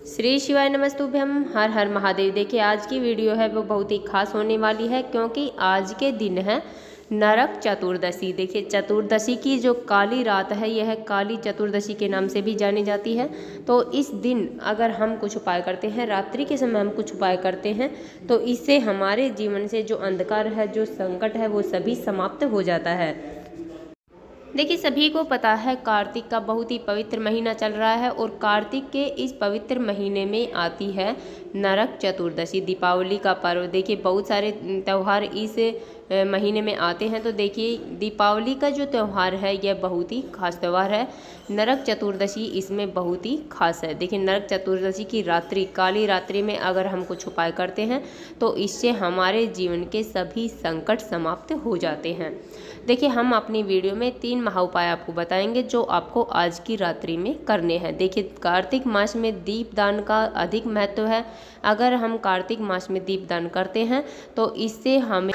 श्री शिवाय नमस्तुभ्यम। हर हर महादेव। देखिए आज की वीडियो है वो बहुत ही खास होने वाली है क्योंकि आज के दिन है नरक चतुर्दशी। देखिए चतुर्दशी की जो काली रात है यह काली चतुर्दशी के नाम से भी जानी जाती है। तो इस दिन अगर हम कुछ उपाय करते हैं, रात्रि के समय हम कुछ उपाय करते हैं तो इससे हमारे जीवन से जो अंधकार है, जो संकट है वो सभी समाप्त हो जाता है। देखिए सभी को पता है कार्तिक का बहुत ही पवित्र महीना चल रहा है और कार्तिक के इस पवित्र महीने में आती है नरक चतुर्दशी, दीपावली का पर्व। देखिए बहुत सारे त्यौहार इस महीने में आते हैं। तो देखिए दीपावली का जो त्यौहार है यह बहुत ही खास त्यौहार है। नरक चतुर्दशी इसमें बहुत ही खास है। देखिए नरक चतुर्दशी की रात्रि, काली रात्रि में अगर हम कुछ उपाय करते हैं तो इससे हमारे जीवन के सभी संकट समाप्त हो जाते हैं। देखिए हम अपनी वीडियो में 3 महा उपाय आपको बताएंगे जो आपको आज की रात्रि में करने हैं। देखिए कार्तिक मास में दीपदान का अधिक महत्व है। अगर हम कार्तिक मास में दीपदान करते हैं तो इससे हमें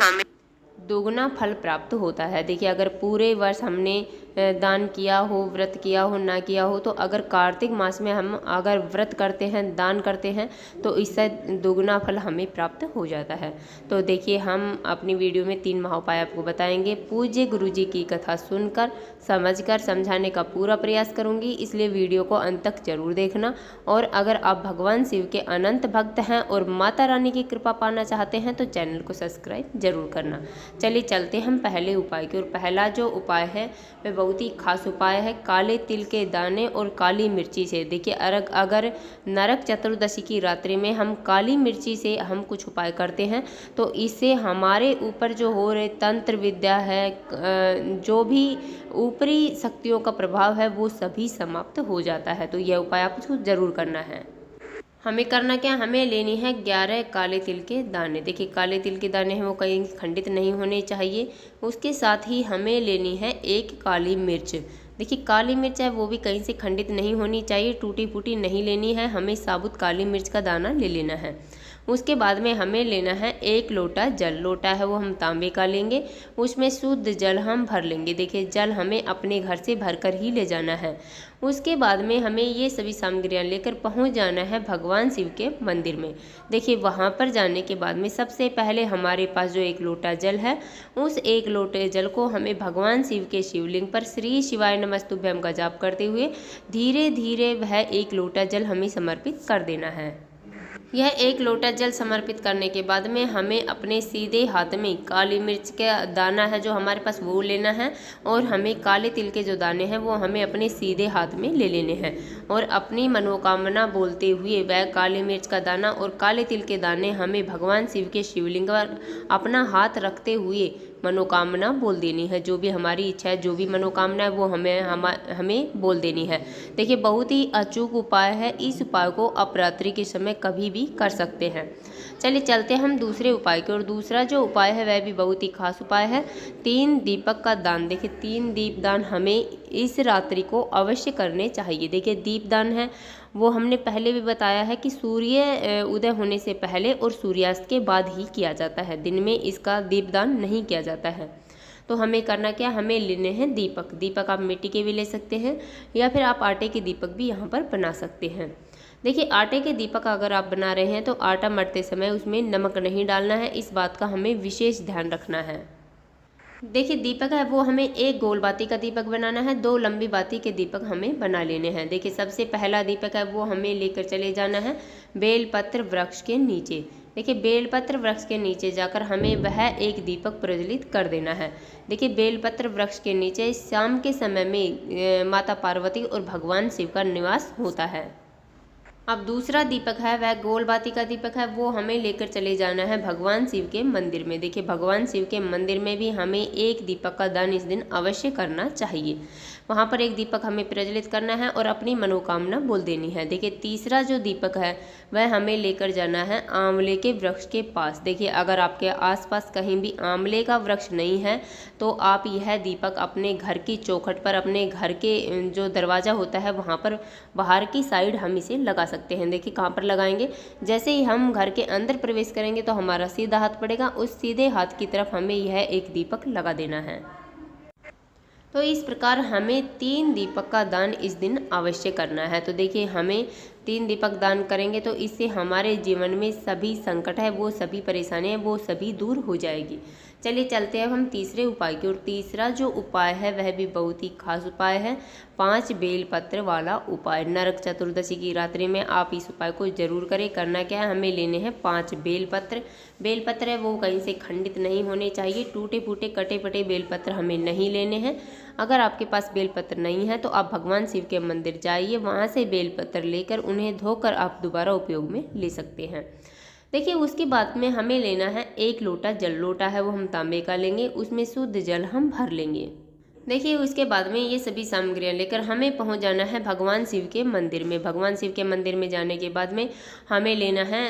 दोगुना फल प्राप्त होता है। देखिए अगर पूरे वर्ष हमने दान किया हो, व्रत किया हो, ना किया हो, तो अगर कार्तिक मास में हम अगर व्रत करते हैं, दान करते हैं तो इससे दोगुना फल हमें प्राप्त हो जाता है। तो देखिए हम अपनी वीडियो में 3 महाउपाय आपको बताएंगे। पूज्य गुरु जी की कथा सुनकर समझकर समझाने का पूरा प्रयास करूंगी, इसलिए वीडियो को अंत तक जरूर देखना। और अगर आप भगवान शिव के अनंत भक्त हैं और माता रानी की कृपा पाना चाहते हैं तो चैनल को सब्सक्राइब जरूर करना। चलिए चलते हम पहले उपाय की ओर। पहला जो उपाय है वह बहुत ही खास उपाय है, काले तिल के दाने और काली मिर्ची से। देखिए अगर नरक चतुर्दशी की रात्रि में हम काली मिर्ची से हम कुछ उपाय करते हैं तो इससे हमारे ऊपर जो हो रहे तंत्र विद्या है, जो भी ऊपरी शक्तियों का प्रभाव है वो सभी समाप्त हो जाता है। तो यह उपाय आपको जरूर करना है। हमें करना क्या, हमें लेनी है 11 काले तिल के दाने। देखिए काले तिल के दाने हैं वो कहीं खंडित नहीं होने चाहिए। उसके साथ ही हमें लेनी है 1 काली मिर्च। देखिए काली मिर्च है वो भी कहीं से खंडित नहीं होनी चाहिए, टूटी फूटी नहीं लेनी है, हमें साबुत काली मिर्च का दाना ले लेना है। उसके बाद में हमें लेना है 1 लोटा जल। लोटा है वो हम तांबे का लेंगे, उसमें शुद्ध जल हम भर लेंगे। देखिए जल हमें अपने घर से भरकर ही ले जाना है। उसके बाद में हमें ये सभी सामग्रियां लेकर पहुंच जाना है भगवान शिव के मंदिर में। देखिए वहां पर जाने के बाद में सबसे पहले हमारे पास जो 1 लोटा जल है, उस 1 लोटे जल को हमें भगवान शिव के शिवलिंग पर श्री शिवाय नमस्तुभ्यम का जाप करते हुए धीरे धीरे वह 1 लोटा जल हमें समर्पित कर देना है। यह 1 लोटा जल समर्पित करने के बाद में हमें अपने सीधे हाथ में काली मिर्च का दाना है जो हमारे पास वो लेना है और हमें काले तिल के जो दाने हैं वो हमें अपने सीधे हाथ में ले लेने हैं और अपनी मनोकामना बोलते हुए वह काली मिर्च का दाना और काले तिल के दाने हमें भगवान शिव के शिवलिंग पर अपना हाथ रखते हुए मनोकामना बोल देनी है। जो भी हमारी इच्छा है, जो भी मनोकामना है वो हमें बोल देनी है। देखिए बहुत ही अचूक उपाय है, इस उपाय को आप रात्रि के समय कभी भी कर सकते हैं। चलिए चलते हम दूसरे उपाय की और दूसरा जो उपाय है वह भी बहुत ही खास उपाय है, 3 दीपक का दान। देखिए 3 दीपदान हमें इस रात्रि को अवश्य करने चाहिए। देखिए दीपदान है वो हमने पहले भी बताया है कि सूर्य उदय होने से पहले और सूर्यास्त के बाद ही किया जाता है, दिन में इसका दीपदान नहीं किया जाता है। तो हमें करना क्या, हमें लेने हैं दीपक। दीपक आप मिट्टी के भी ले सकते हैं या फिर आप आटे के दीपक भी यहाँ पर बना सकते हैं। देखिए आटे के दीपक अगर आप बना रहे हैं तो आटा मरते समय उसमें नमक नहीं डालना है, इस बात का हमें विशेष ध्यान रखना है। देखिए दीपक है वो हमें 1 गोल बाती का दीपक बनाना है, 2 लंबी बाती के दीपक हमें बना लेने हैं। देखिए सबसे पहला दीपक है वो हमें लेकर चले जाना है बेलपत्र वृक्ष के नीचे। देखिए बेलपत्र वृक्ष के नीचे जाकर हमें वह 1 दीपक प्रज्वलित कर देना है। देखिए बेलपत्र वृक्ष के नीचे शाम के समय में माता पार्वती और भगवान शिव का निवास होता है। अब दूसरा दीपक है वह गोल बाती का दीपक है, वो हमें लेकर चले जाना है भगवान शिव के मंदिर में। देखिए भगवान शिव के मंदिर में भी हमें 1 दीपक का दान इस दिन अवश्य करना चाहिए। वहाँ पर 1 दीपक हमें प्रज्वलित करना है और अपनी मनोकामना बोल देनी है। देखिए तीसरा जो दीपक है वह हमें लेकर जाना है आंवले के वृक्ष के पास। देखिए अगर आपके आसपास कहीं भी आंवले का वृक्ष नहीं है तो आप यह दीपक अपने घर की चौखट पर, अपने घर के जो दरवाज़ा होता है वहाँ पर बाहर की साइड हम इसे लगा सकते हैं। देखिए कहाँ पर लगाएंगे, जैसे ही हम घर के अंदर प्रवेश करेंगे तो हमारा सीधा हाथ पड़ेगा, उस सीधे हाथ की तरफ हमें यह 1 दीपक लगा देना है। तो इस प्रकार हमें 3 दीपक का दान इस दिन अवश्य करना है। तो देखिए हमें 3 दीपक दान करेंगे तो इससे हमारे जीवन में सभी संकट है, वो सभी परेशानियाँ वो सभी दूर हो जाएगी। चलिए चलते हैं हम तीसरे उपाय की ओर। तीसरा जो उपाय है वह भी बहुत ही खास उपाय है, 5 बेलपत्र वाला उपाय। नरक चतुर्दशी की रात्रि में आप इस उपाय को जरूर करें। करना क्या है, हमें लेने हैं 5 बेलपत्र। बेलपत्र है वो कहीं से खंडित नहीं होने चाहिए, टूटे फूटे कटे पटे बेलपत्र हमें नहीं लेने हैं। अगर आपके पास बेलपत्र नहीं है तो आप भगवान शिव के मंदिर जाइए, वहाँ से बेलपत्र लेकर उन्हें धोकर आप दोबारा उपयोग में ले सकते हैं। देखिए उसके बाद में हमें लेना है 1 लोटा जल। लोटा है वो हम तांबे का लेंगे, उसमें शुद्ध जल हम भर लेंगे। देखिए उसके बाद में ये सभी सामग्रियाँ लेकर हमें पहुंच जाना है भगवान शिव के मंदिर में। भगवान शिव के मंदिर में जाने के बाद में हमें लेना है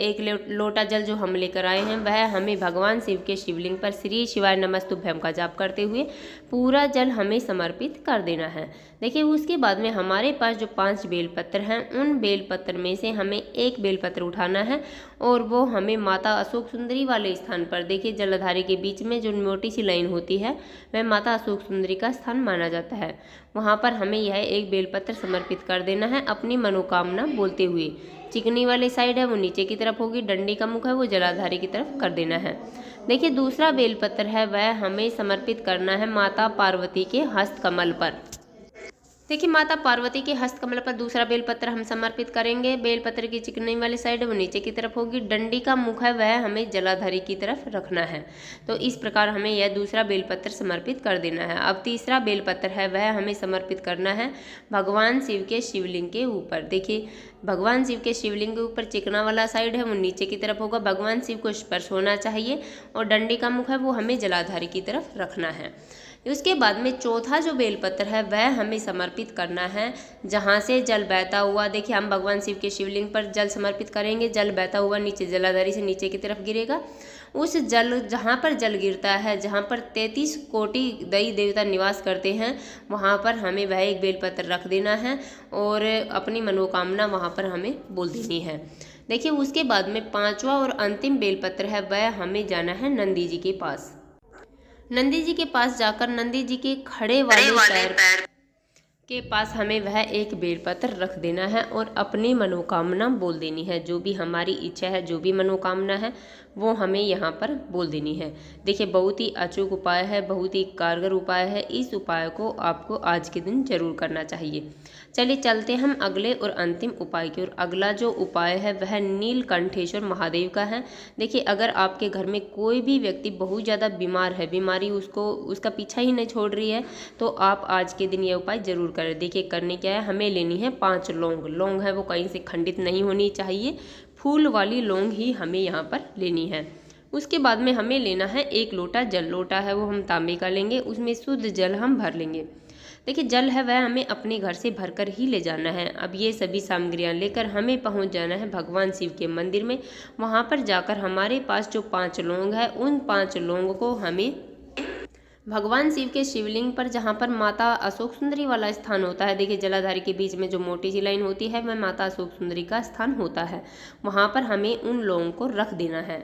1 लोटा जल जो हम लेकर आए हैं, वह हमें भगवान शिव के शिवलिंग पर श्री शिवाय नमस्तुभ्यम का जाप करते हुए पूरा जल हमें समर्पित कर देना है। देखिए उसके बाद में हमारे पास जो 5 बेलपत्र हैं, उन बेलपत्र में से हमें 1 बेलपत्र उठाना है और वो हमें माता अशोक सुंदरी वाले स्थान पर, देखिए जलधारी के बीच में जो मोटी सी लाइन होती है वह माता अशोक सुंदरी का स्थान माना जाता है। वहाँ पर हमें यह 1 बेलपत्र समर्पित कर देना है अपनी मनोकामना बोलते हुए। चिकनी वाली साइड है वो नीचे की तरफ होगी, डंडी का मुख है वो जलाधारी की तरफ कर देना है। देखिए दूसरा बेलपत्र है वह हमें समर्पित करना है माता पार्वती के हस्तकमल पर। देखिए माता पार्वती के हस्तकमल पर दूसरा बेलपत्र हम समर्पित करेंगे। बेलपत्र की चिकनी वाली साइड है वो नीचे की तरफ होगी, डंडी का मुख है वह हमें जलाधारी की तरफ रखना है। तो इस प्रकार हमें यह दूसरा बेलपत्र समर्पित कर देना है। अब तीसरा बेलपत्र है वह हमें समर्पित करना है भगवान शिव के शिवलिंग के ऊपर। देखिए भगवान शिव के शिवलिंग के ऊपर चिकना वाला साइड है वो नीचे की तरफ होगा, भगवान शिव को स्पर्श होना चाहिए और डंडी का मुख है वो हमें जलाधारी की तरफ रखना है। उसके बाद में चौथा जो बेलपत्र है वह हमें समर्पित करना है जहाँ से जल बहता हुआ, देखिए हम भगवान शिव के शिवलिंग पर जल समर्पित करेंगे, जल बहता हुआ नीचे जलाधारी से नीचे की तरफ गिरेगा। उस जल जहाँ पर जल गिरता है, जहाँ पर 33 कोटि दैवी देवता निवास करते हैं, वहाँ पर हमें वह 1 बेलपत्र रख देना है और अपनी मनोकामना वहाँ पर हमें बोल देनी है। देखिए उसके बाद में 5वां और अंतिम बेलपत्र है वह हमें जाना है नंदी जी के पास। नंदी जी के पास जाकर नंदी जी के खड़े वाले पैर के पास हमें वह 1 बेलपत्र रख देना है और अपनी मनोकामना बोल देनी है। जो भी हमारी इच्छा है, जो भी मनोकामना है वो हमें यहाँ पर बोल देनी है। देखिए बहुत ही अचूक उपाय है, बहुत ही कारगर उपाय है। इस उपाय को आपको आज के दिन जरूर करना चाहिए। चलिए चलते हम अगले और अंतिम उपाय की ओर। अगला जो उपाय है वह नीलकंठेश्वर महादेव का है। देखिए अगर आपके घर में कोई भी व्यक्ति बहुत ज़्यादा बीमार है, बीमारी उसका पीछा ही नहीं छोड़ रही है, तो आप आज के दिन यह उपाय जरूर करें। देखिए करने क्या है, हमें लेनी है 5 लौंग। लौंग है वो कहीं से खंडित नहीं होनी चाहिए, फूल वाली लौंग ही हमें यहाँ पर लेनी है। उसके बाद में हमें लेना है 1 लोटा जल। लोटा है वो हम तांबे का लेंगे, उसमें शुद्ध जल हम भर लेंगे। देखिए जल है वह हमें अपने घर से भरकर ही ले जाना है। अब ये सभी सामग्रियाँ लेकर हमें पहुंच जाना है भगवान शिव के मंदिर में। वहां पर जाकर हमारे पास जो 5 लौंग है, उन 5 लौंग को हमें भगवान शिव के शिवलिंग पर, जहाँ पर माता अशोक सुंदरी वाला स्थान होता है, देखिए जलाधारी के बीच में जो मोटी सी लाइन होती है वह माता अशोक सुंदरी का स्थान होता है, वहाँ पर हमें उन लौंग को रख देना है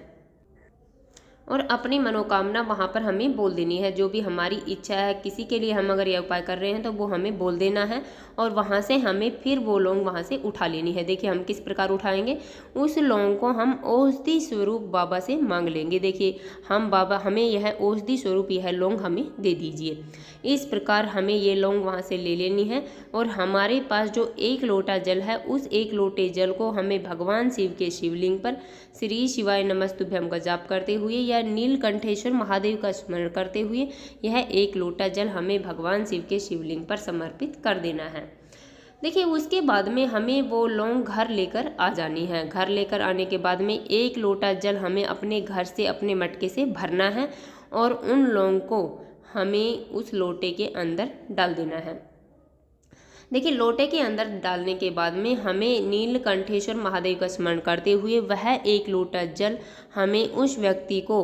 और अपनी मनोकामना वहाँ पर हमें बोल देनी है। जो भी हमारी इच्छा है, किसी के लिए हम अगर यह उपाय कर रहे हैं तो वो हमें बोल देना है और वहाँ से हमें फिर वो लौंग वहाँ से उठा लेनी है। देखिए हम किस प्रकार उठाएंगे, उस लौंग को हम औषधि स्वरूप बाबा से मांग लेंगे। देखिए हम बाबा हमें यह औषधि स्वरूप यह लौंग हमें दे दीजिए। इस प्रकार हमें ये लौंग वहाँ से ले लेनी है और हमारे पास जो 1 लोटा जल है, उस 1 लोटे जल को हमें भगवान शिव के शिवलिंग पर श्री शिवाय नमस्तुभ्यम का जाप करते हुए या नीलकंठेश्वर महादेव का स्मरण करते हुए यह 1 लोटा जल हमें भगवान शिव के शिवलिंग पर समर्पित कर देना है। देखिए उसके बाद में हमें वो लौंग घर लेकर आ जानी है। घर लेकर आने के बाद में 1 लोटा जल हमें अपने घर से, अपने मटके से भरना है और उन लौंग को हमें उस लोटे के अंदर डाल देना है। देखिए लोटे के अंदर डालने के बाद में हमें नीलकंठेश्वर महादेव का स्मरण करते हुए वह 1 लोटा जल हमें उस व्यक्ति को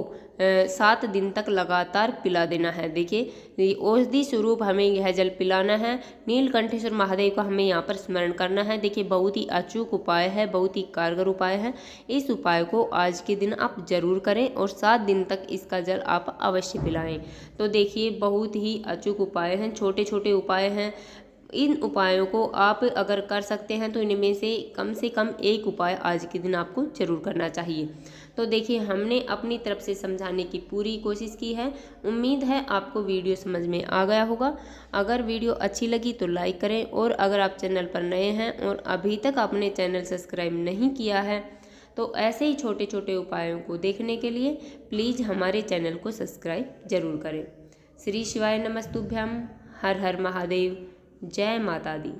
7 दिन तक लगातार पिला देना है। देखिए औषधि स्वरूप हमें यह जल पिलाना है। नीलकंठेश्वर महादेव का हमें यहाँ पर स्मरण करना है। देखिए बहुत ही अचूक उपाय है, बहुत ही कारगर उपाय है। इस उपाय को आज के दिन आप जरूर करें और 7 दिन तक इसका जल आप अवश्य पिलाएं। तो देखिए बहुत ही अचूक उपाय हैं, छोटे छोटे उपाय हैं। इन उपायों को आप अगर कर सकते हैं तो इनमें से कम एक उपाय आज के दिन आपको जरूर करना चाहिए। तो देखिए हमने अपनी तरफ से समझाने की पूरी कोशिश की है। उम्मीद है आपको वीडियो समझ में आ गया होगा। अगर वीडियो अच्छी लगी तो लाइक करें और अगर आप चैनल पर नए हैं और अभी तक आपने चैनल सब्सक्राइब नहीं किया है तो ऐसे ही छोटे छोटे उपायों को देखने के लिए प्लीज़ हमारे चैनल को सब्सक्राइब जरूर करें। श्री शिवाय नमस्तुभ्यम। हर हर महादेव। जय माता दी।